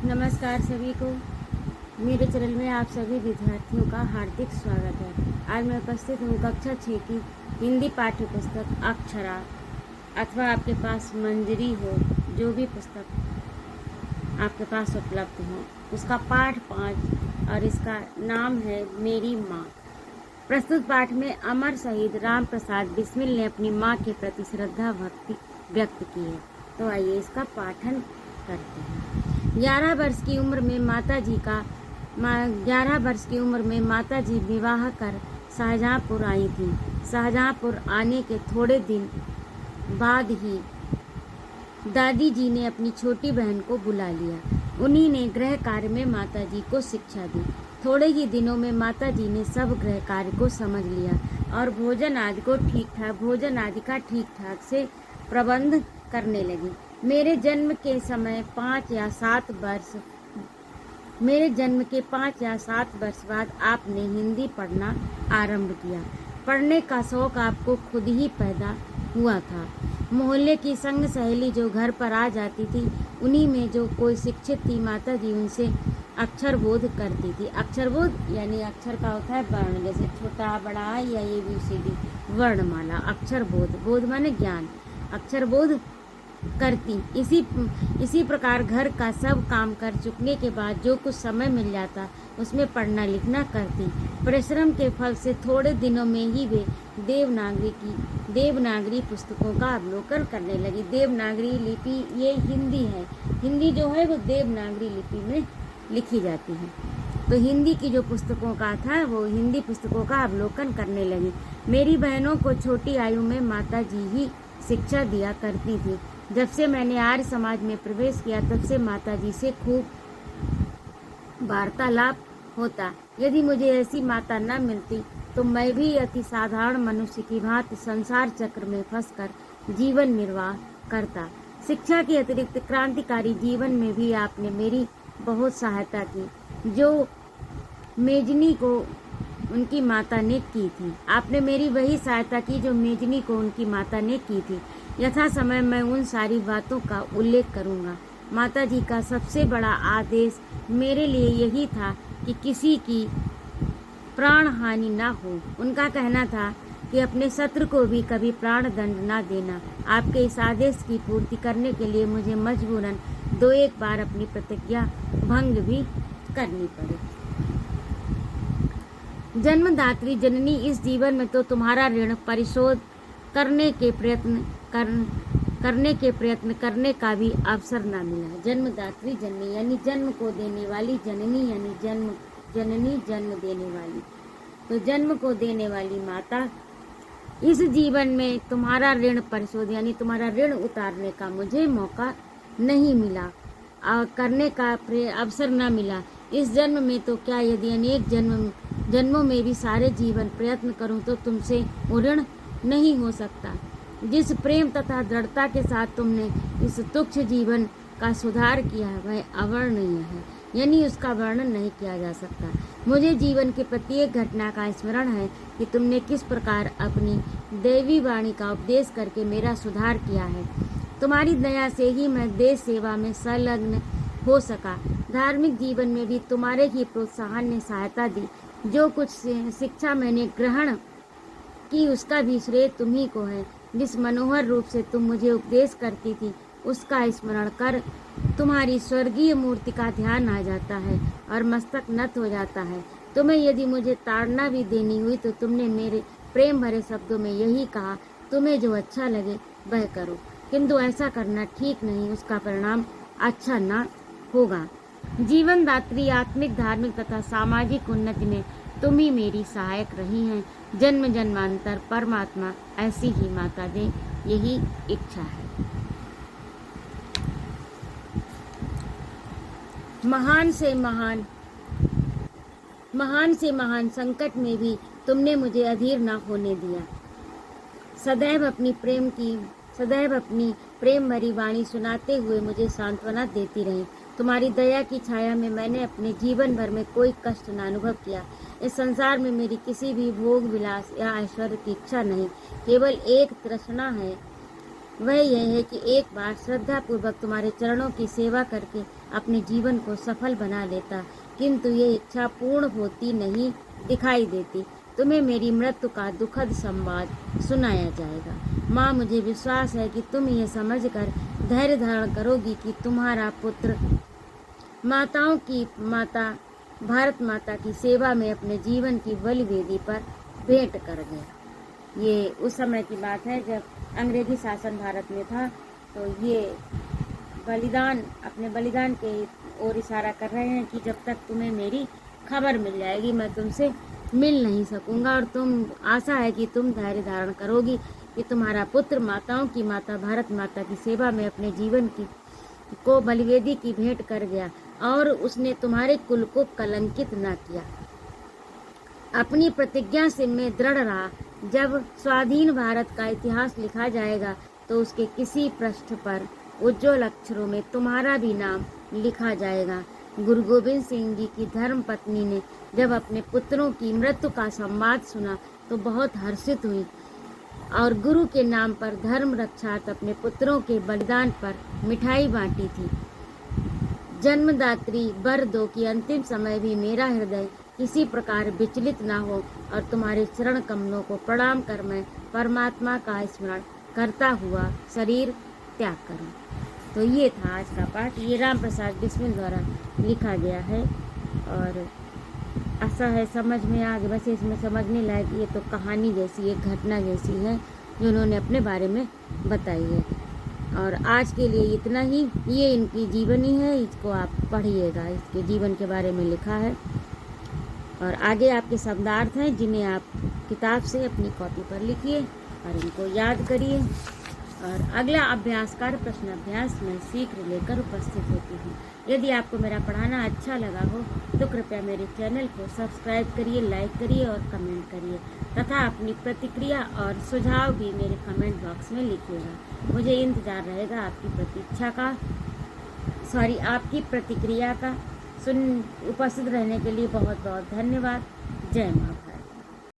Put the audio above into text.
नमस्कार सभी को। मेरे चैनल में आप सभी विद्यार्थियों का हार्दिक स्वागत है। आज मैं उपस्थित हूँ कक्षा 6 की हिंदी पाठ्य पुस्तक अक्षरा, अथवा आपके पास मंजरी हो, जो भी पुस्तक आपके पास उपलब्ध हो, उसका पाठ 5 और इसका नाम है मेरी माँ। प्रस्तुत पाठ में अमर शहीद राम प्रसाद बिस्मिल ने अपनी माँ के प्रति श्रद्धा भक्ति व्यक्त की है। तो आइए इसका पाठन करते हैं। 11 वर्ष की उम्र में माता जी विवाह कर शाहजहाँपुर आई थी। शाहजहाँपुर आने के थोड़े दिन बाद ही दादी जी ने अपनी छोटी बहन को बुला लिया। उन्हीं ने गृह कार्य में माता जी को शिक्षा दी। थोड़े ही दिनों में माता जी ने सब गृह कार्य को समझ लिया और भोजन आदि का ठीक ठाक से प्रबंध करने लगी। मेरे जन्म के 5 या 7 वर्ष बाद आपने हिंदी पढ़ना आरंभ किया। पढ़ने का शौक आपको खुद ही पैदा हुआ था। मोहल्ले की संग सहेली जो घर पर आ जाती थी, उन्हीं में जो कोई शिक्षित थी, माता जी उनसे अक्षर बोध करती थी। अक्षर बोध यानी अक्षर का होता है वर्ण, जैसे छोटा बड़ा या ABCD वर्णमाला। अक्षर बोध माने ज्ञान। अक्षर बोध करती। इसी प्रकार घर का सब काम कर चुकने के बाद जो कुछ समय मिल जाता उसमें पढ़ना लिखना करती। परिश्रम के फल से थोड़े दिनों में ही वे देवनागरी पुस्तकों का अवलोकन करने लगी। देवनागरी लिपि ये हिंदी है। हिंदी जो है वो देवनागरी लिपि में लिखी जाती है। तो हिंदी की जो पुस्तकों का था वो हिंदी पुस्तकों का अवलोकन करने लगी। मेरी बहनों को छोटी आयु में माता जी ही शिक्षा दिया करती थी। जब से मैंने आर्य समाज में प्रवेश किया तब से माता जी से खूब वार्तालाप होता। यदि मुझे ऐसी माता न मिलती तो मैं भी अति साधारण मनुष्य की भांति संसार चक्र में फंसकर जीवन निर्वाह करता। शिक्षा के अतिरिक्त क्रांतिकारी जीवन में भी आपने मेरी बहुत सहायता की, जो मेजनी को उनकी माता ने की थी। आपने मेरी वही सहायता की जो मेजनी को उनकी माता ने की थी। यथा समय मैं उन सारी बातों का उल्लेख करूंगा। माता जी का सबसे बड़ा आदेश मेरे लिए यही था कि किसी की प्राण हानि न हो। उनका कहना था कि अपने शत्रु को भी कभी प्राण दंड न देना। आपके इस आदेश की पूर्ति करने के लिए मुझे मजबूरन 2-1 बार अपनी प्रतिज्ञा भंग भी करनी पड़ी। जन्मदात्री जननी, इस जीवन में तो तुम्हारा ऋण परिशोध करने के प्रयत्न करने का भी अवसर न मिला। जन्मदात्री जननी यानी जन्म को देने वाली, जननी यानी जन्म देने वाली। तो जन्म को देने वाली माता, इस जीवन में तुम्हारा ऋण परिशोध यानी तुम्हारा ऋण उतारने का मुझे मौका नहीं मिला, करने का अवसर न मिला। इस जन्म में तो क्या, यदि अनेक जन्मों में भी सारे जीवन प्रयत्न करूं तो तुमसे वो ऋण नहीं हो सकता। जिस प्रेम तथा दृढ़ता के साथ तुमने इस तुच्छ जीवन का सुधार किया है वह अवर्णनीय है, यानी उसका वर्णन नहीं किया जा सकता। मुझे जीवन के प्रत्येक घटना का स्मरण है कि तुमने किस प्रकार अपनी दैवी वाणी का उपदेश करके मेरा सुधार किया है। तुम्हारी दया से ही मैं देश सेवा में संलग्न हो सका। धार्मिक जीवन में भी तुम्हारे ही प्रोत्साहन ने सहायता दी। जो कुछ शिक्षा मैंने ग्रहण की उसका भी श्रेय तुम्ही को है। जिस मनोहर रूप से तुम मुझे उपदेश करती थी उसका स्मरण कर तुम्हारी स्वर्गीय मूर्ति का ध्यान आ जाता है और मस्तक नत हो जाता है। तुम्हें यदि मुझे ताड़ना भी देनी हुई तो तुमने मेरे प्रेम भरे शब्दों में यही कहा, तुम्हें जो अच्छा लगे वह करो, किंतु ऐसा करना ठीक नहीं, उसका परिणाम अच्छा न होगा। जीवन दात्री, आत्मिक, धार्मिक तथा सामाजिक उन्नति में तुम ही मेरी सहायक रही हैं। जन्म जन्मांतर परमात्मा ऐसी ही माता दे, यही इच्छा है। महान से महान संकट में भी तुमने मुझे अधीर न होने दिया। सदैव अपनी प्रेम भरी वाणी सुनाते हुए मुझे सांत्वना देती रही। तुम्हारी दया की छाया में मैंने अपने जीवन भर में कोई कष्ट न अनुभव किया। इस संसार में मेरी किसी भी भोग विलास या ऐश्वर्य की इच्छा नहीं, केवल एक तृष्णा है। वह यह है कि एक बार श्रद्धा पूर्वक तुम्हारे चरणों की सेवा करके अपने जीवन को सफल बना लेता, किंतु ये इच्छा पूर्ण होती नहीं दिखाई देती। तुम्हें मेरी मृत्यु का दुखद संवाद सुनाया जाएगा। माँ, मुझे विश्वास है कि तुम ये समझकर धैर्य धारण करोगी कि तुम्हारा पुत्र माताओं की माता भारत माता की सेवा में अपने जीवन की बलिवेदी पर भेंट कर गया। ये उस समय की बात है जब अंग्रेजी शासन भारत में था। तो ये बलिदान, अपने बलिदान के ओर इशारा कर रहे हैं कि जब तक तुम्हें मेरी खबर मिल जाएगी मैं तुमसे मिल नहीं सकूंगा, और तुम आशा है कि तुम धैर्य धारण करोगी कि तुम्हारा पुत्र माताओं की माता भारत माता की सेवा में अपने जीवन को बलिवेदी की भेंट कर गया और उसने तुम्हारे कुल को कलंकित न किया। अपनी प्रतिज्ञा से मैं दृढ़ रहा। जब स्वाधीन भारत का इतिहास लिखा जाएगा तो उसके किसी पृष्ठ पर उज्ज्वल अक्षरों में तुम्हारा भी नाम लिखा जाएगा। गुरु गोविंद सिंह जी की धर्म पत्नी ने जब अपने पुत्रों की मृत्यु का संवाद सुना तो बहुत हर्षित हुई और गुरु के नाम पर धर्म रक्षार्थ अपने पुत्रों के बलिदान पर मिठाई बांटी थी। जन्मदात्री वर दो कि अंतिम समय भी मेरा हृदय किसी प्रकार विचलित न हो और तुम्हारे चरण कमलों को प्रणाम कर मैं परमात्मा का स्मरण करता हुआ शरीर त्याग करूं। तो ये था आज का पाठ। ये राम प्रसाद बिस्मिल द्वारा लिखा गया है और ऐसा है समझ में आ गया। वैसे इसमें समझने लायक ये तो कहानी जैसी, एक घटना जैसी है जो उन्होंने अपने बारे में बताई है। और आज के लिए इतना ही। ये इनकी जीवनी है, इसको आप पढ़िएगा, इसके जीवन के बारे में लिखा है। और आगे आपके शब्दार्थ हैं जिन्हें आप किताब से अपनी कॉपी पर लिखिए और इनको याद करिए। और अगला अभ्यासकार प्रश्न अभ्यास में शीघ्र लेकर उपस्थित होती हूँ। यदि आपको मेरा पढ़ाना अच्छा लगा हो तो कृपया मेरे चैनल को सब्सक्राइब करिए, लाइक करिए और कमेंट करिए तथा अपनी प्रतिक्रिया और सुझाव भी मेरे कमेंट बॉक्स में लिखिएगा। मुझे इंतजार रहेगा आपकी प्रतिक्रिया का। उपस्थित रहने के लिए बहुत बहुत धन्यवाद। जय माँ।